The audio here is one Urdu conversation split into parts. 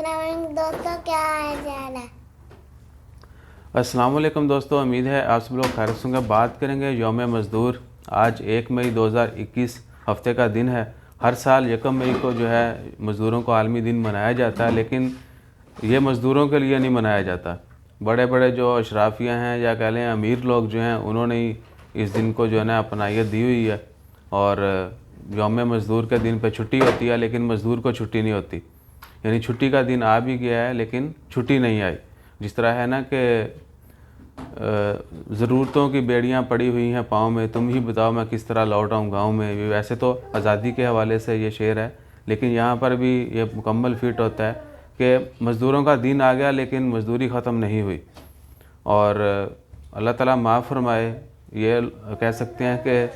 السلام علیکم دوستوں، کیا حال چال ہے؟ السلام علیکم دوستو، امید ہے آپ سب لوگ خیریت سے ہوں گے۔ بات کریں گے یوم مزدور۔ آج 1 مئی 2021 ہفتے کا دن ہے۔ ہر سال 1 مئی کو جو ہے مزدوروں کو عالمی دن منایا جاتا ہے، لیکن یہ مزدوروں کے لیے نہیں منایا جاتا۔ بڑے بڑے جو اشرافیہ ہیں یا کہہ لیں امیر لوگ جو ہیں، انہوں نے ہی اس دن کو جو ہے نا اپنائیت دی ہوئی ہے، اور یوم مزدور کے دن پہ چھٹی ہوتی ہے، لیکن مزدور کو چھٹی نہیں ہوتی۔ یعنی چھٹی کا دن آ بھی گیا ہے لیکن چھٹی نہیں آئی۔ جس طرح ہے نا کہ ضرورتوں کی بیڑیاں پڑی ہوئی ہیں پاؤں میں، تم ہی بتاؤ میں کس طرح لوٹ آؤں گاؤں میں۔ ویسے تو آزادی کے حوالے سے یہ شعر ہے، لیکن یہاں پر بھی یہ مکمل فٹ ہوتا ہے کہ مزدوروں کا دن آ گیا لیکن مزدوری ختم نہیں ہوئی۔ اور اللہ تعالیٰ معاف فرمائے، یہ کہہ سکتے ہیں کہ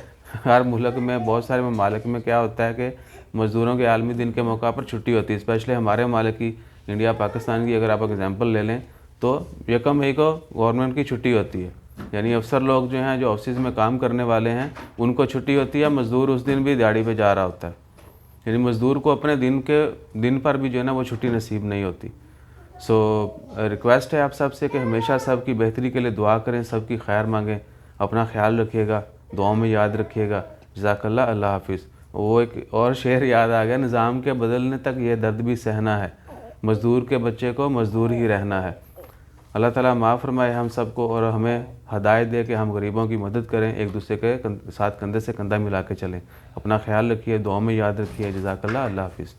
ہر ملک میں، بہت سارے ممالک میں کیا ہوتا ہے کہ مزدوروں کے عالمی دن کے موقع پر چھٹی ہوتی ہے۔ اسپیشلی ہمارے ممالک کی، انڈیا پاکستان کی اگر آپ ایگزامپل لے لیں تو 1 مئی کو گورنمنٹ کی چھٹی ہوتی ہے۔ یعنی افسر لوگ جو ہیں، جو آفسز میں کام کرنے والے ہیں، ان کو چھٹی ہوتی ہے۔ مزدور اس دن بھی دیہڑی پہ جا رہا ہوتا ہے۔ یعنی مزدور کو اپنے دن پر بھی جو ہے نا وہ چھٹی نصیب نہیں ہوتی۔ ریکویسٹ ہے آپ سب سے کہ ہمیشہ سب کی بہتری کے لیے دعا کریں، سب کی خیر مانگیں، اپنا خیال رکھیے گا، دعاؤں میں یاد رکھیے گا۔ جزاک اللہ، اللہ حافظ۔ وہ ایک اور شعر یاد آ گیا، نظام کے بدلنے تک یہ درد بھی سہنا ہے، مزدور کے بچے کو مزدور ہی رہنا ہے۔ اللہ تعالیٰ معاف فرمائے ہم سب کو، اور ہمیں ہدایت دے کہ ہم غریبوں کی مدد کریں، ایک دوسرے کے ساتھ کندھے سے کندھا ملا کے چلیں۔ اپنا خیال رکھیے، دعاؤں میں یاد رکھیے۔ جزاک اللہ، اللہ حافظ۔